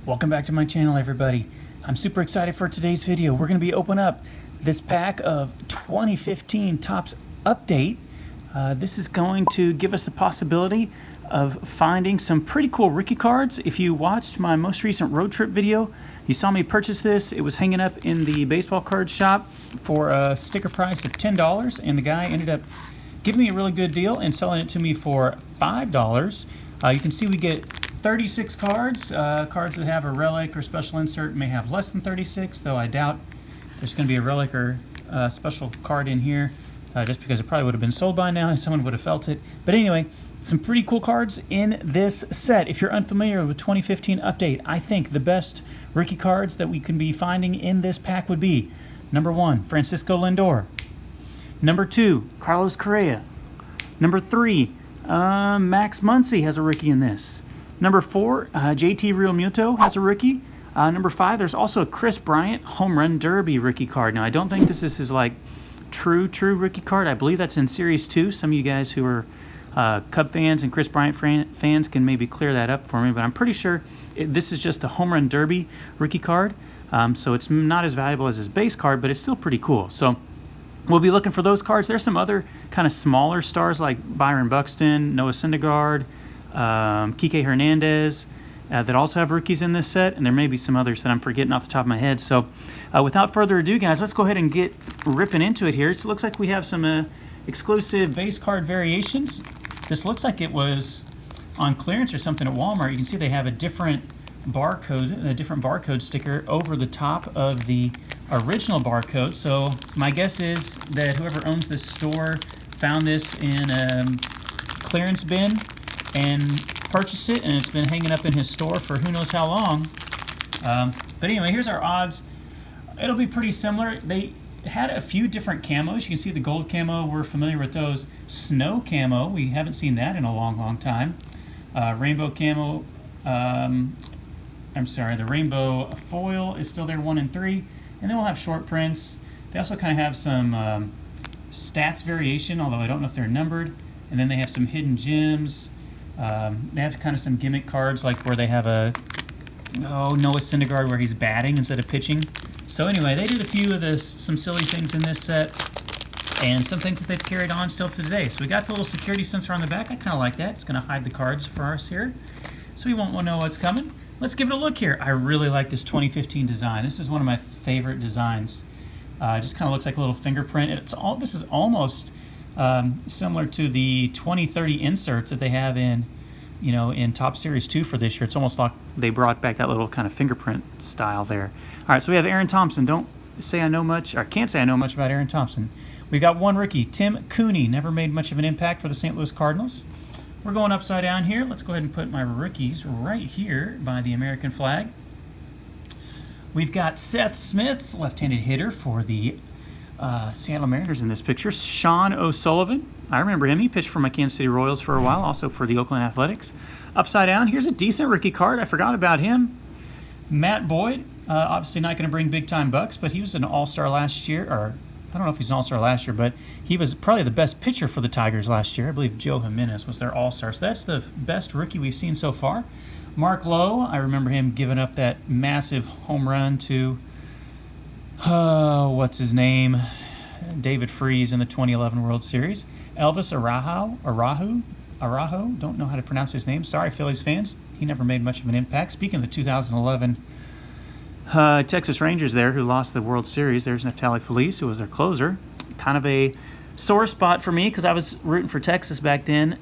Welcome back to my channel, everybody. I'm super excited for today's video. We're going to be opening up this pack of 2015 Topps Update. This is going to give us the possibility of finding some pretty cool rookie cards. If you watched my most recent road trip video, you saw me purchase this. It was hanging up in the baseball card shop for a sticker price of $10, and the guy ended up giving me a really good deal and selling it to me for $5. You can see we get 36 cards. Cards that have a relic or special insert may have less than 36, though I doubt there's going to be a relic or special card in here, just because it probably would have been sold by now and someone would have felt it. But anyway, some pretty cool cards in this set. If you're unfamiliar with 2015 Update, I think the best rookie cards that we can be finding in this pack would be number 1, Francisco Lindor. Number 2, Carlos Correa. Number 3, Max Muncy has a rookie in this. Number 4, JT Realmuto has a rookie. Number 5, there's also a Kris Bryant Home Run Derby rookie card. Now, I don't think this is his true rookie card. I believe that's in Series 2. Some of you guys who are Cub fans and Kris Bryant fans can maybe clear that up for me, but I'm pretty sure this is just the Home Run Derby rookie card. So it's not as valuable as his base card, but it's still pretty cool. So we'll be looking for those cards. There's some other kind of smaller stars like Byron Buxton, Noah Syndergaard, Kike Hernandez, that also have rookies in this set, and there may be some others that I'm forgetting off the top of my head. So without further ado, guys, let's go ahead and get ripping into it here. So it looks like we have some exclusive base card variations. This looks like it was on clearance or something at Walmart. You can see they have a different barcode sticker over the top of the original barcode. So my guess is that whoever owns this store found this in a clearance bin and purchased it, and it's been hanging up in his store for who knows how long. But anyway, here's our odds. It'll be pretty similar. They had a few different camos. You can see the gold camo, we're familiar with those. Snow camo, we haven't seen that in a long time. Rainbow camo, I'm sorry, the rainbow foil is still there, 1 and 3. And then we'll have short prints. They also kind of have some stats variation, although I don't know if they're numbered. And then they have some hidden gems. They have kind of some gimmick cards, like where they have a Noah Syndergaard where he's batting instead of pitching. So anyway, they did a few of some silly things in this set, and some things that they've carried on still to today. So we got the little security sensor on the back. I kind of like that. It's going to hide the cards for us here, so we won't know what's coming. Let's give it a look here. I really like this 2015 design. This is one of my favorite designs. It just kind of looks like a little fingerprint. This is almost similar to the 2030 inserts that they have in Top Series 2 for this year. It's almost like they brought back that little kind of fingerprint style there. All right, so we have Aaron Thompson. Don't say I know much, or can't say I know much about Aaron Thompson. We've got one rookie, Tim Cooney. Never made much of an impact for the St. Louis Cardinals. We're going upside down here. Let's go ahead and put my rookies right here by the American flag. We've got Seth Smith, left-handed hitter for the Seattle Mariners in this picture. Sean O'Sullivan, I remember him. He pitched for my Kansas City Royals for a while, also for the Oakland Athletics. Upside down, here's a decent rookie card. I forgot about him. Matt Boyd, obviously not going to bring big-time bucks, but he was an all-star last year, or I don't know if he's an all-star last year, but he was probably the best pitcher for the Tigers last year. I believe Joe Jimenez was their all-star. So that's the best rookie we've seen so far. Mark Lowe, I remember him giving up that massive home run to what's his name? David Freese in the 2011 World Series. Elvis Araujo, don't know how to pronounce his name. Sorry, Phillies fans. He never made much of an impact. Speaking of the 2011 Texas Rangers there, who lost the World Series, there's Neftali Feliz, who was their closer. Kind of a sore spot for me because I was rooting for Texas back then.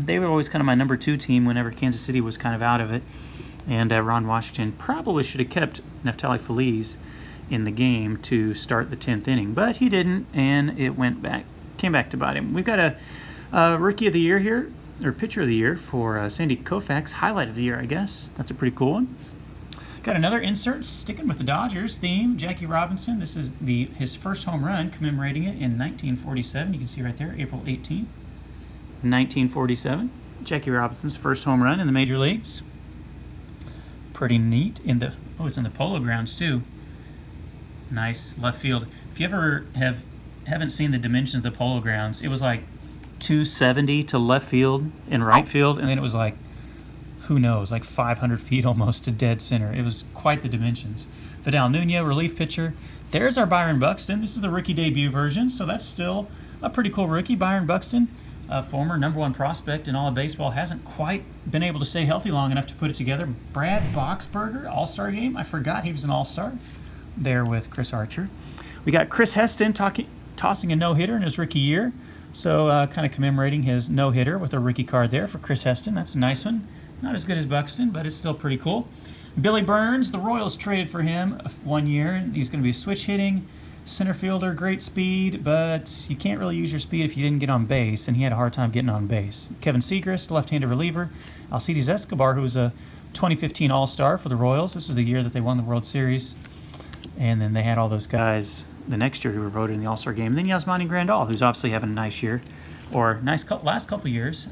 They were always kind of my number 2 team whenever Kansas City was kind of out of it. And Ron Washington probably should have kept Neftali Feliz in the game to start the 10th inning, but he didn't, and it came back to bite him. We've got a Rookie of the Year here, or Pitcher of the Year for Sandy Koufax. Highlight of the Year, I guess. That's a pretty cool one. Got another insert sticking with the Dodgers theme. Jackie Robinson. This is his first home run, commemorating it in 1947. You can see right there, April 18th, 1947. Jackie Robinson's first home run in the major leagues. Pretty neat. It's in the Polo Grounds too. Nice left field. If you ever haven't seen the dimensions of the Polo Grounds, it was like 270 to left field and right field, and then it was like who knows, like 500 feet almost to dead center. It was quite the dimensions. Vidal Nuno, relief pitcher. There's our Byron Buxton. This is the rookie debut version, so that's still a pretty cool rookie. Byron Buxton, a former #1 prospect in all of baseball, hasn't quite been able to stay healthy long enough to put it together. Brad Boxberger, All-Star game. I forgot he was an All-Star there with Chris Archer. We got Chris Heston tossing a no-hitter in his rookie year. So kind of commemorating his no-hitter with a rookie card there for Chris Heston. That's a nice one. Not as good as Buxton, but it's still pretty cool. Billy Burns, the Royals traded for him 1 year. He's going to be a switch hitting center fielder, great speed, but you can't really use your speed if you didn't get on base, and he had a hard time getting on base. Kevin Segrist, left-handed reliever. Alcides Escobar, who was a 2015 All-Star for the Royals. This was the year that they won the World Series. And then they had all those guys the next year who were voted in the All-Star game. And then Yasmani Grandal, who's obviously having a nice year, or last couple years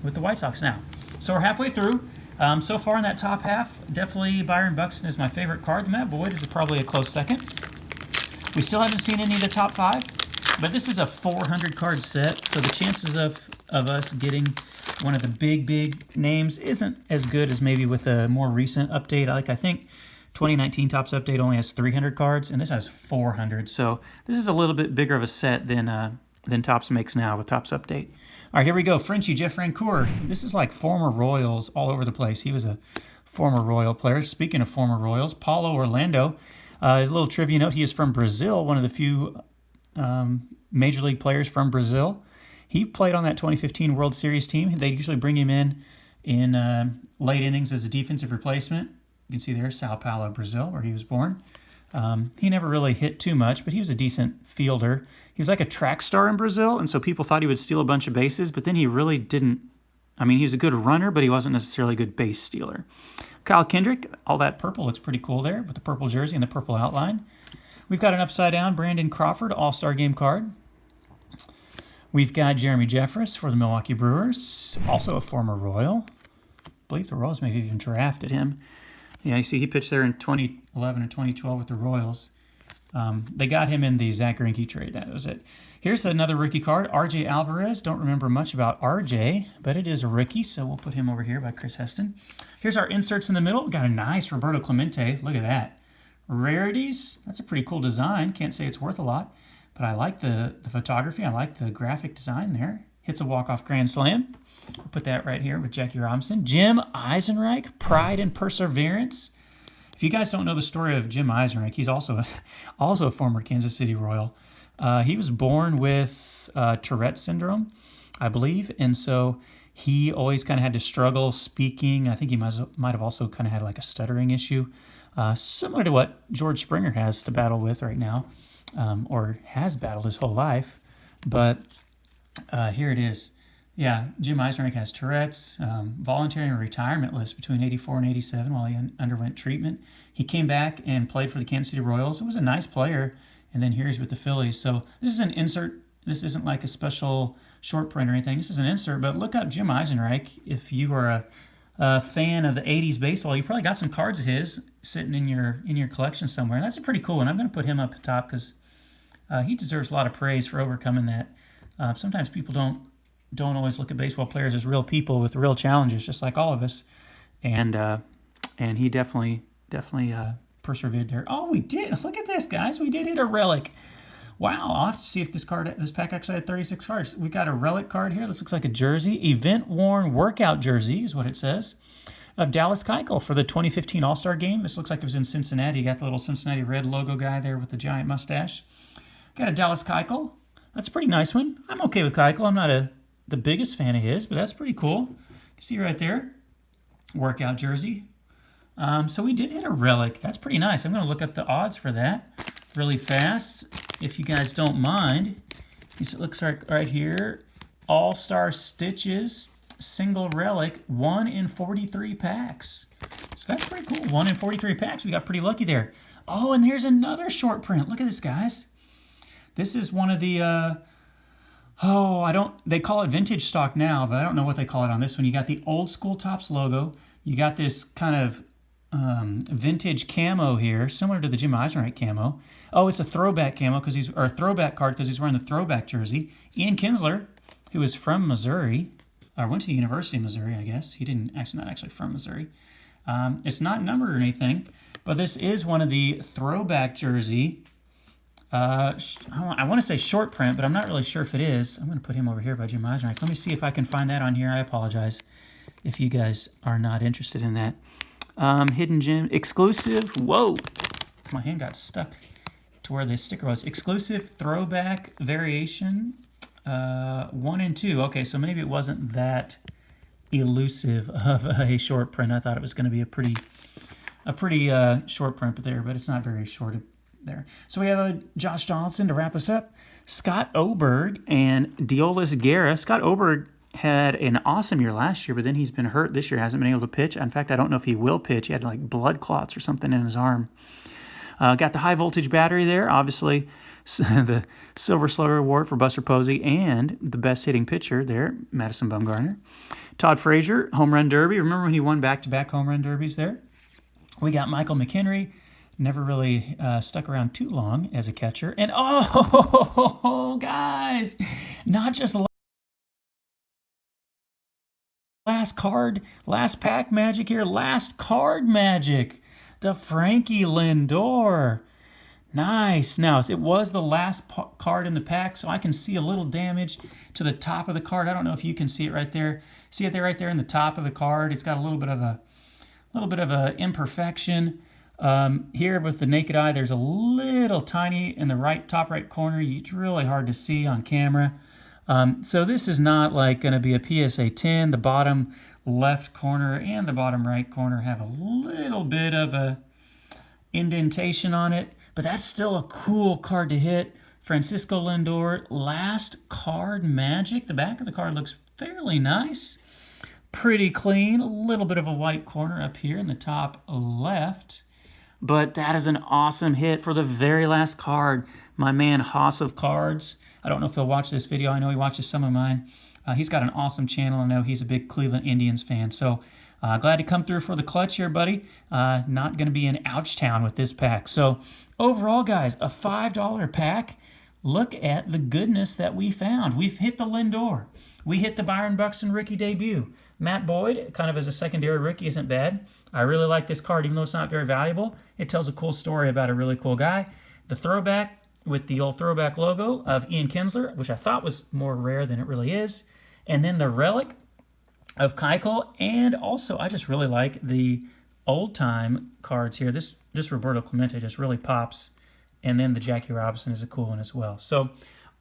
with the White Sox now. So we're halfway through. So far in that top half, definitely Byron Buxton is my favorite card. Matt Boyd is probably a close second. We still haven't seen any of the top 5, but this is a 400 card set, so the chances of us getting one of the big names isn't as good as maybe with a more recent update. I think 2019 Topps Update only has 300 cards, and this has 400. So this is a little bit bigger of a set than Topps makes now with Topps Update. All right, here we go. Frenchie Jeff Rancourt. This is like former Royals all over the place. He was a former Royal player. Speaking of former Royals, Paulo Orlando. A little trivia note, he is from Brazil, one of the few Major League players from Brazil. He played on that 2015 World Series team. They usually bring him in late innings as a defensive replacement. You can see there, Sao Paulo, Brazil, where he was born. He never really hit too much, but he was a decent fielder. He was like a track star in Brazil, and so people thought he would steal a bunch of bases, but then he really didn't. I mean, he was a good runner, but he wasn't necessarily a good base stealer. Kyle Kendrick, all that purple looks pretty cool there with the purple jersey and the purple outline. We've got an upside-down Brandon Crawford All-Star Game card. We've got Jeremy Jeffress for the Milwaukee Brewers, also a former Royal. I believe the Royals maybe even drafted him. Yeah, you see he pitched there in 2011 and 2012 with the Royals. They got him in the Zach Greinke trade. That was it. Here's another rookie card, RJ Alvarez. Don't remember much about RJ, but it is a rookie, so we'll put him over here by Chris Heston. Here's our inserts in the middle. We've got a nice Roberto Clemente. Look at that. Rarities. That's a pretty cool design. Can't say it's worth a lot, but I like the photography. I like the graphic design there. Hits a walk-off grand slam. We'll put that right here with Jackie Robinson. Jim Eisenreich, Pride and Perseverance. If you guys don't know the story of Jim Eisenreich, he's also a former Kansas City Royal. He was born with Tourette syndrome, I believe, and so he always kind of had to struggle speaking. I think he might have also kind of had like a stuttering issue, similar to what George Springer has to battle with right now, or has battled his whole life. But here it is. Yeah, Jim Eisenreich has Tourette's, voluntary retirement list between 84 and 87 while he underwent treatment. He came back and played for the Kansas City Royals. He was a nice player, and then here he's with the Phillies. So this is an insert. This isn't like a special short print or anything. This is an insert, but look up Jim Eisenreich. If you are a fan of the 80s baseball, you probably got some cards of his sitting in your collection somewhere. And that's a pretty cool one. I'm going to put him up top because he deserves a lot of praise for overcoming that. Sometimes people don't always look at baseball players as real people with real challenges, just like all of us. And he definitely persevered there. Oh, we did. Look at this, guys. We did hit a relic. Wow. I'll have to see if this pack actually had 36 cards. We got a relic card here. This looks like a jersey. Event-worn workout jersey is what it says. Of Dallas Keuchel for the 2015 All-Star Game. This looks like it was in Cincinnati. You got the little Cincinnati Red logo guy there with the giant mustache. Got a Dallas Keuchel. That's a pretty nice one. I'm okay with Keuchel. I'm not the biggest fan of his, but that's pretty cool. You see right there, workout jersey. So we did hit a relic. That's pretty nice. I'm going to look up the odds for that really fast, if you guys don't mind. It looks like right here, All-Star Stitches, single relic, 1 in 43 packs. So that's pretty cool. 1 in 43 packs. We got pretty lucky there. Oh, and here's another short print. Look at this, guys. This is one of the... they call it vintage stock now, but I don't know what they call it on this one. You got the old school Topps logo. You got this kind of vintage camo here, similar to the Jim Eisenreich camo. Oh, it's a throwback camo throwback card because he's wearing the throwback jersey. Ian Kinsler, who is from Missouri. or went to the University of Missouri, I guess. He didn't actually, not actually from Missouri. It's not numbered or anything, but this is one of the throwback jersey. I want to say short print, but I'm not really sure if it is. I'm going to put him over here by Jim Eisenreich. Let me see if I can find that on here. I apologize if you guys are not interested in that. Hidden gem, exclusive. Whoa, my hand got stuck to where the sticker was. Exclusive throwback variation, 1 and 2. Okay, so maybe it wasn't that elusive of a short print. I thought it was going to be a pretty short print there, but it's not very short there. So we have a Josh Donaldson to wrap us up. Scott Oberg and Deolis Guerra. Scott Oberg had an awesome year last year, but then he's been hurt this year, hasn't been able to pitch. In fact, I don't know if he will pitch. He had like blood clots or something in his arm. Got the high voltage battery there, obviously the Silver Slugger Award for Buster Posey, and the best hitting pitcher there, Madison Bumgarner. Todd Frazier, home run derby. Remember when he won back-to-back home run derbies there? We got Michael McHenry, never really stuck around too long as a catcher. And oh, guys, not just the last card, last pack magic here, last card magic. The Frankie Lindor. Nice. Now, it was the last card in the pack, so I can see a little damage to the top of the card. I don't know if you can see it right there. See it there, right there in the top of the card. It's got a little bit of a imperfection. Here with the naked eye, there's a little tiny in the top right corner. It's really hard to see on camera. So this is not like going to be a PSA 10. The bottom left corner and the bottom right corner have a little bit of a indentation on it, but that's still a cool card to hit. Francisco Lindor, last card magic. The back of the card looks fairly nice, pretty clean. A little bit of a white corner up here in the top left, but that is an awesome hit for the very last card. My man Haas of Cards, I don't know if he'll watch this video. I know he watches some of mine. He's got an awesome channel. I know he's a big Cleveland Indians fan. So glad to come through for the clutch here, buddy. Not going to be in Ouchtown with this pack. So overall, guys, a $5 pack. Look at the goodness that we found. We've hit the Lindor. We hit the Byron Buxton rookie debut. Matt Boyd, kind of as a secondary rookie, isn't bad. I really like this card, even though it's not very valuable. It tells a cool story about a really cool guy. The throwback with the old throwback logo of Ian Kinsler, which I thought was more rare than it really is. And then the relic of Keuchel, and also I just really like the old-time cards here. This Roberto Clemente just really pops, and then the Jackie Robinson is a cool one as well. So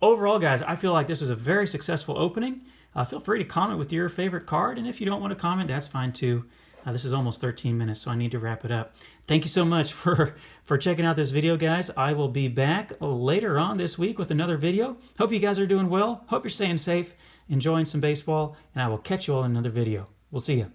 overall, guys, I feel like this was a very successful opening. Feel free to comment with your favorite card, and if you don't want to comment, that's fine too. This is almost 13 minutes, so I need to wrap it up. Thank you so much for checking out this video, guys. I will be back later on this week with another video. Hope you guys are doing well. Hope you're staying safe, enjoying some baseball, and I will catch you all in another video. We'll see you.